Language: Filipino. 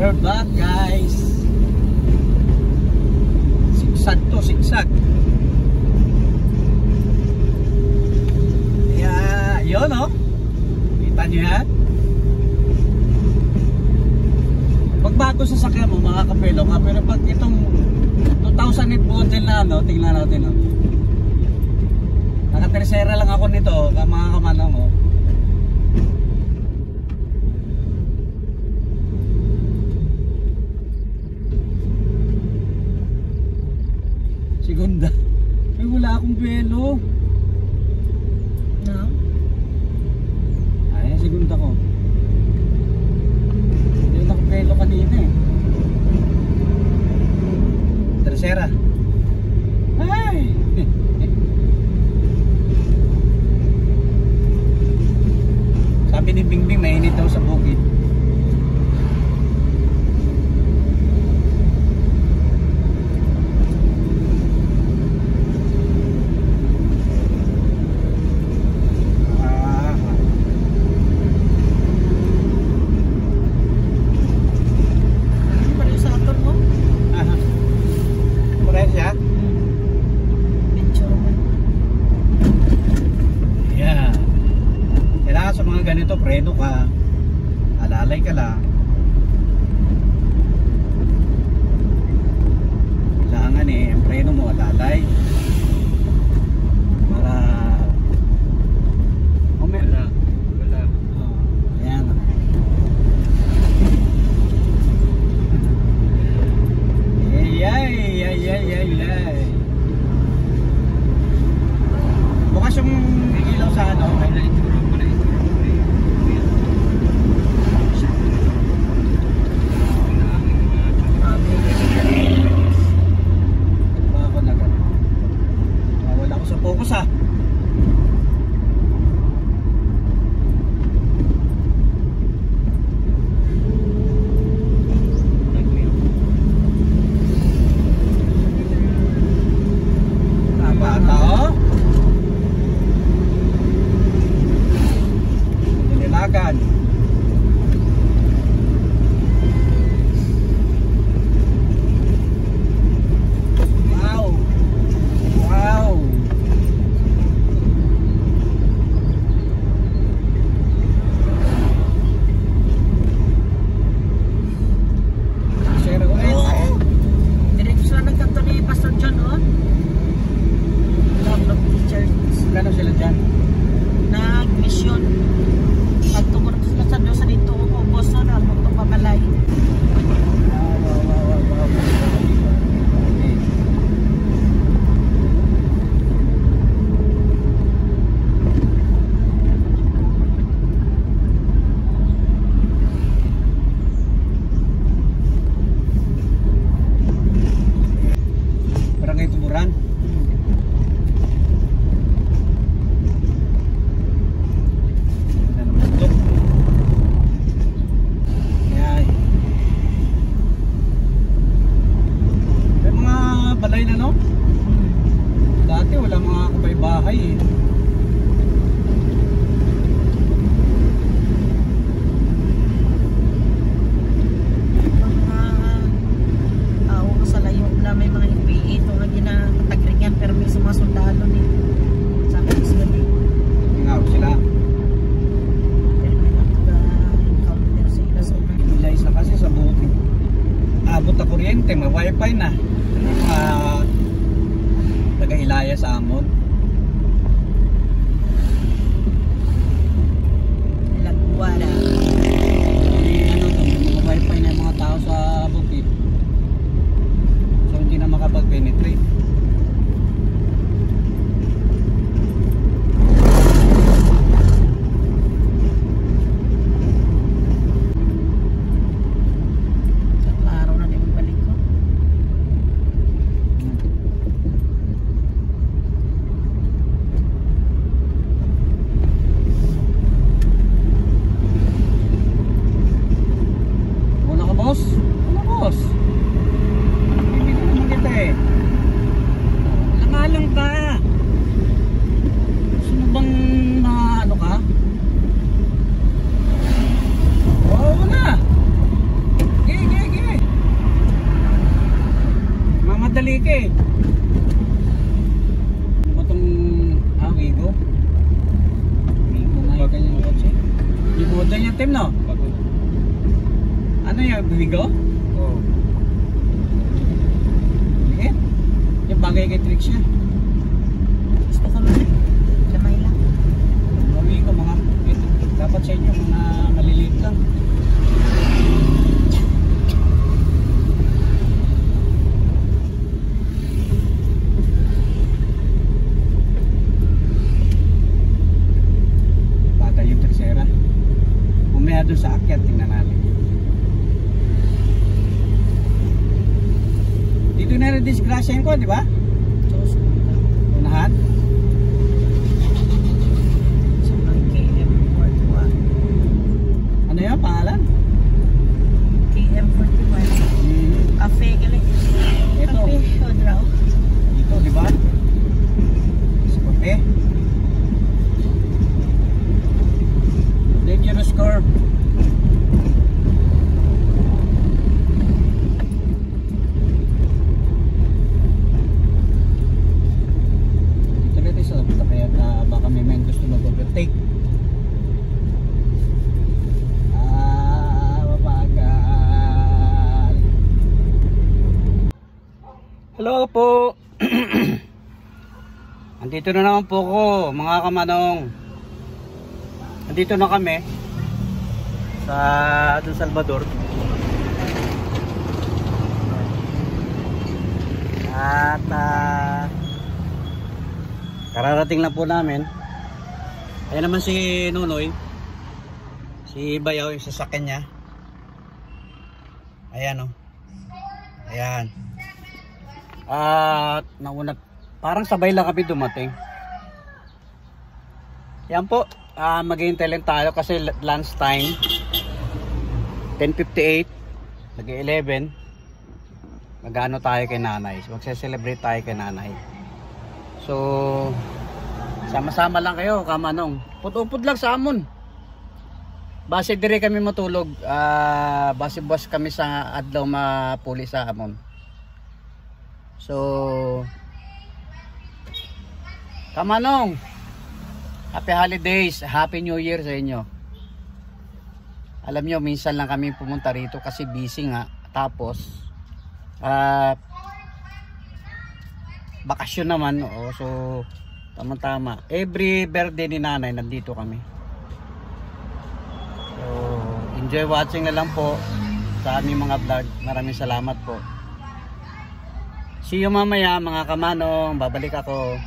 We're back, guys. Sigsag to, sigsag. Yeah, yun oh. Kita nyo yan? Pag bago sa sakyan mo, makakapelo ka. Pero pag itong 2008 model na ano, tingnan natin oh. Naka-tercera lang ako nito, mga kamanang oh. Segunda. Ay, wala akong pelo. No? Ay, segunda ko. Hindi ako pelo kanina eh. Tercera. Ay! Sabi ni Bingbing, mainit daw sa bukid. Ganito, preno ka, alalay ka lang. Kailangan eh, ang preno mo alalay para wala ayan. Ay. Bukas yung ilaw sa ano, may naituro ko na ito. Focus ah. Bata oh. Nilagan. Wow. Kano sila dyan? Nag-mission. Pagtungkol sila sa doon sa dito ko, boss na nagtong pamalay. Wow. Okay. Barangay Tuburan. Balay na no? Dati wala mga kabay-bahay eh. Mga tao sa layo na may mga UPE ito na ginatagringan pero may mga sundalo ni sa akin sila ni Ngaw sila pero may encounter sila sa Bilay na kasi sa bukid. Abot na kuryente, may wifi na. Taga-Hilaya sa Amon. Lagwala. Mga wifi na yung mga tao sa bukid. So hindi na makapag-penetrate. Boss? Hindi na naman kita eh. Langalang ka. Gusto mo bang ano ka? Oo na. Gigi. Ano yan? Bigo? Oo. Liit. Yung bagay kay Trix siya. Gusto ko na. Gamay lang. Gawin ko mga, dapat sa inyo mga maliliit lang. Bata yung Trixera. Umaya doon sa akyat, tingnan natin. Dito na rin disgrasya ko, di ba? Diyos ko. Unahan. Sa mga KM41. Ano yun, pangalan? KM41. Cafe, galing. Ito. Cafe, Hodraw. Dito, di ba? Sa kape. Dangerous curve. Dito rin sa kapita kaya baka may gusto mag-overtake. Mabagal. Hello po. Andito na naman po ko, mga kamanong. Andito na kami sa San Salvador. At kararating lang po namin. Ayan naman si Nunoy. Si Bayaw, yung sasakyan niya. Ayan o. Ayan. At nauna, parang sabay lang kami dumating. Yan po. Maghihintay lang tayo kasi lunch time 10:58 nag-11 mag-ano tayo kay nanay, magse-celebrate tayo kay nanay. So sama-sama lang kayo kamanong, pud-upod lang sa amon base dire kami matulog. Base buwas kami sa adlaw mapuli sa amon. So kamanong, Happy Holidays, Happy New Year sa inyo. Alam nyo, minsan lang kami pumunta rito kasi busy nga. Tapos, bakasyon naman. So, tama-tama. Every birthday ni nanay, nandito kami. So, enjoy watching na lang po sa aming mga vlog. Maraming salamat po. See you mamaya mga kamanong. Babalik ako.